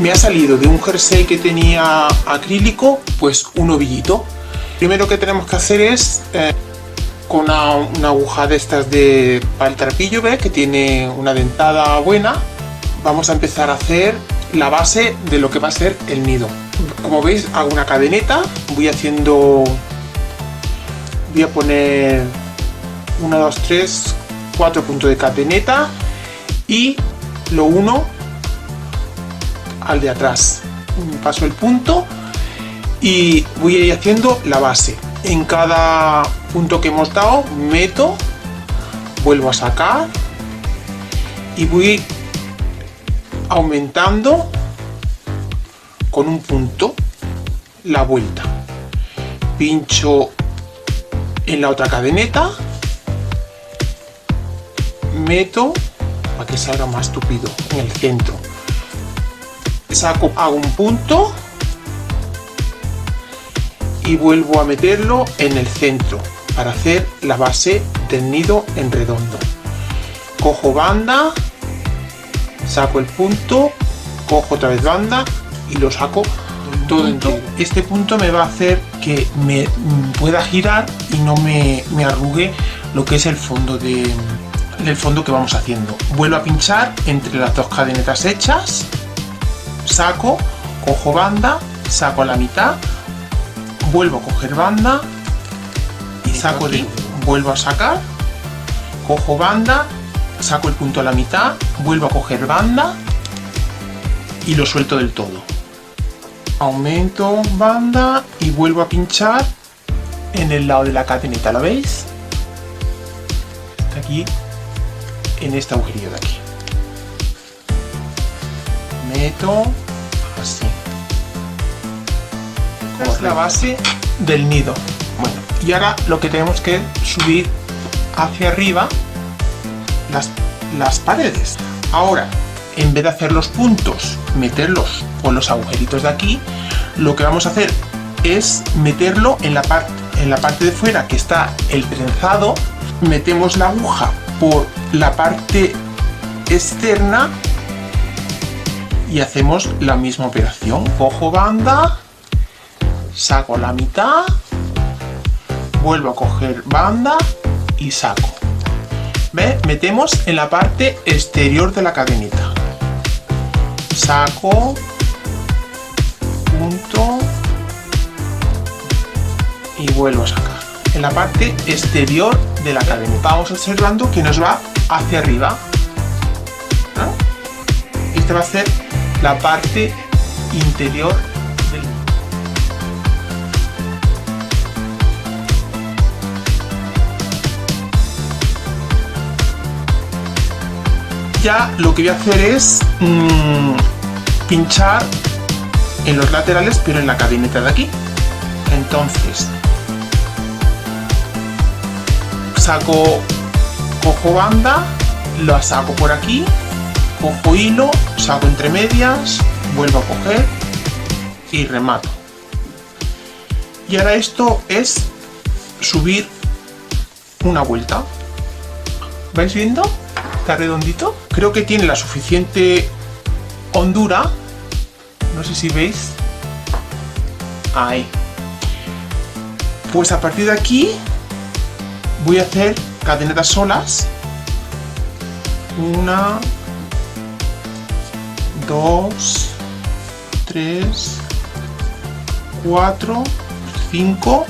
Me ha salido de un jersey que tenía acrílico, pues un ovillito. Primero que tenemos que hacer es con una aguja de estas para el trapillo, ¿ves? Que tiene una dentada buena. Vamos a empezar a hacer la base de lo que va a ser el nido. Como veis, hago una cadeneta, voy a poner 1, 2, 3, 4 puntos de cadeneta y lo uno al de atrás. Paso el punto y voy a ir haciendo la base. En cada punto que hemos dado meto, vuelvo a sacar y voy aumentando con un punto la vuelta. Pincho en la otra cadeneta, meto para que salga más tupido en el centro, saco, hago un punto y vuelvo a meterlo en el centro para hacer la base del nido en redondo. Cojo banda, saco el punto, cojo otra vez banda y lo saco todo entero. Este punto me va a hacer que me pueda girar y no me arrugue lo que es el fondo del fondo que vamos haciendo. Vuelvo a pinchar entre las dos cadenetas hechas, saco, cojo banda, saco a la mitad, vuelvo a coger banda y saco vuelvo a sacar, cojo banda, saco el punto a la mitad, vuelvo a coger banda y lo suelto del todo. Aumento banda y vuelvo a pinchar en el lado de la cadeneta, ¿lo veis? Está aquí, en este agujerillo de aquí. Meto así. Esta es la base del nido. Bueno, y ahora lo que tenemos que subir hacia arriba las paredes. Ahora, en vez de hacer los puntos, meterlos por los agujeritos de aquí, lo que vamos a hacer es meterlo en la parte de fuera que está el trenzado. Metemos la aguja por la parte externa y hacemos la misma operación. Cojo banda, saco la mitad, vuelvo a coger banda y saco. ¿Ves? Metemos en la parte exterior de la cadeneta. Saco, punto y vuelvo a sacar. En la parte exterior de la cadeneta. Vamos observando que nos va hacia arriba. Esta va a ser la parte interior del nido. Ya lo que voy a hacer es pinchar en los laterales, pero en la cadeneta de aquí. Entonces cojo banda, la saco por aquí, cojo hilo, saco entre medias, vuelvo a coger y remato. Y ahora esto es subir una vuelta. ¿Vais viendo? Está redondito. Creo que tiene la suficiente hondura. No sé si veis. Ahí. Pues a partir de aquí voy a hacer cadenetas solas. 1, 2, 3, 4, 5,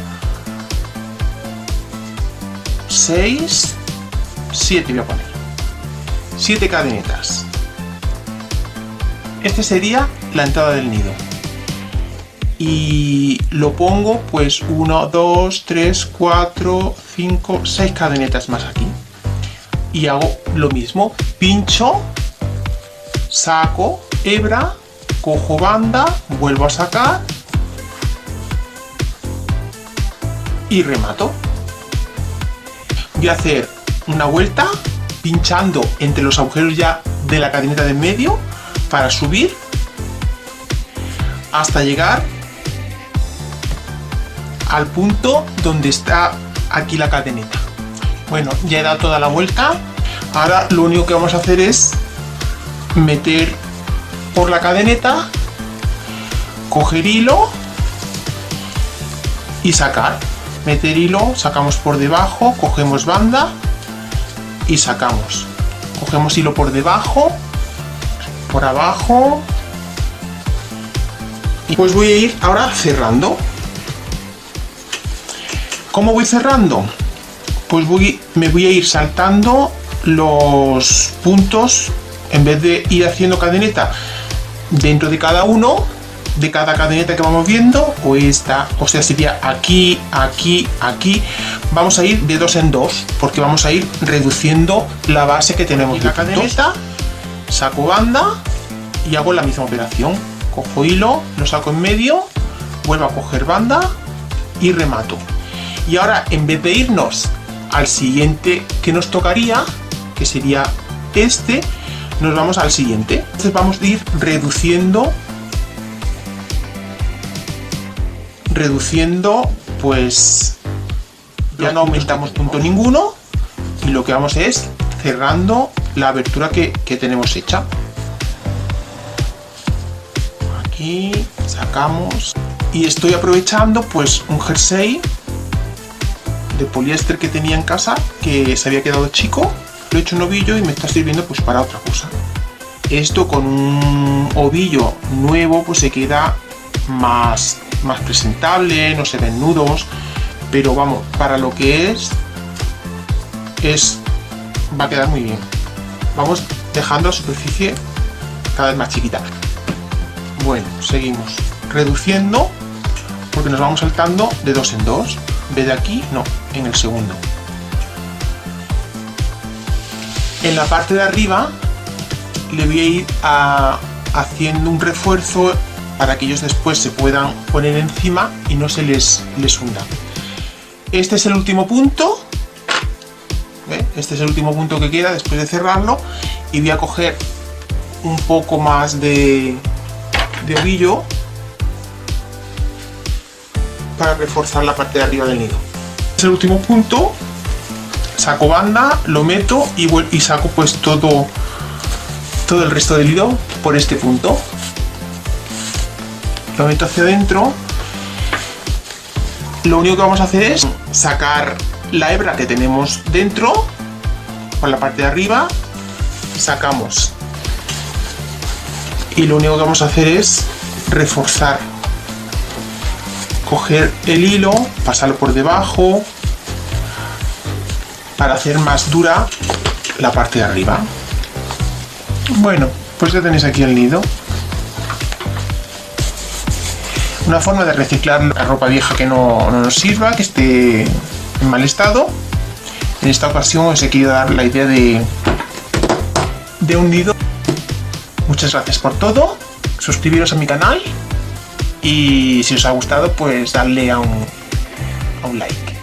6, 7 voy a poner. 7 cadenetas. Esta sería la entrada del nido. Y lo pongo pues 1, 2, 3, 4, 5, 6 cadenetas más aquí. Y hago lo mismo. Pincho, saco hebra, cojo banda, vuelvo a sacar y remato. Voy a hacer una vuelta pinchando entre los agujeros ya de la cadeneta de en medio para subir hasta llegar al punto donde está aquí la cadeneta. Bueno, ya he dado toda la vuelta. Ahora lo único que vamos a hacer es meter por la cadeneta coger hilo y sacar. Meter hilo, sacamos por debajo, cogemos banda y sacamos. Cogemos hilo por debajo, por abajo. Y pues voy a ir ahora cerrando. ¿Cómo voy cerrando? Pues me voy a ir saltando los puntos. En vez de ir haciendo cadeneta dentro de cada uno, de cada cadeneta que vamos viendo, o esta, o sea, sería aquí, aquí, aquí, vamos a ir de 2 en 2, porque vamos a ir reduciendo la base que tenemos. La cadeneta, saco banda y hago la misma operación. Cojo hilo, lo saco en medio, vuelvo a coger banda y remato. Y ahora, en vez de irnos al siguiente que nos tocaría, que sería este, nos vamos al siguiente. Entonces vamos a ir reduciendo, pues ya no aumentamos punto ninguno, y lo que vamos es cerrando la abertura que tenemos hecha. Aquí sacamos, y estoy aprovechando pues un jersey de poliéster que tenía en casa, que se había quedado chico. Lo he hecho un ovillo y me está sirviendo pues para otra cosa. Esto con un ovillo nuevo pues se queda más presentable, no se ven nudos, pero vamos, para lo que es va a quedar muy bien. Vamos dejando la superficie cada vez más chiquita. Bueno, seguimos reduciendo porque nos vamos saltando de 2 en 2. En vez de aquí, no, en el segundo. En la parte de arriba le voy a ir haciendo un refuerzo para que ellos después se puedan poner encima y no se les hunda. Este es el último punto. ¿Ve? Este es el último punto que queda después de cerrarlo, y voy a coger un poco más de ovillo para reforzar la parte de arriba del nido. Este es el último punto. Saco banda, lo meto y saco pues todo el resto del hilo por este punto. Lo meto hacia adentro. Lo único que vamos a hacer es sacar la hebra que tenemos dentro por la parte de arriba. Sacamos. Y lo único que vamos a hacer es reforzar. Coger el hilo, pasarlo por debajo, para hacer más dura la parte de arriba. Bueno, pues ya tenéis aquí el nido. Una forma de reciclar la ropa vieja que no nos sirva, que esté en mal estado. En esta ocasión os he querido dar la idea de un nido. Muchas gracias por todo. Suscribiros a mi canal, y si os ha gustado pues darle a un like.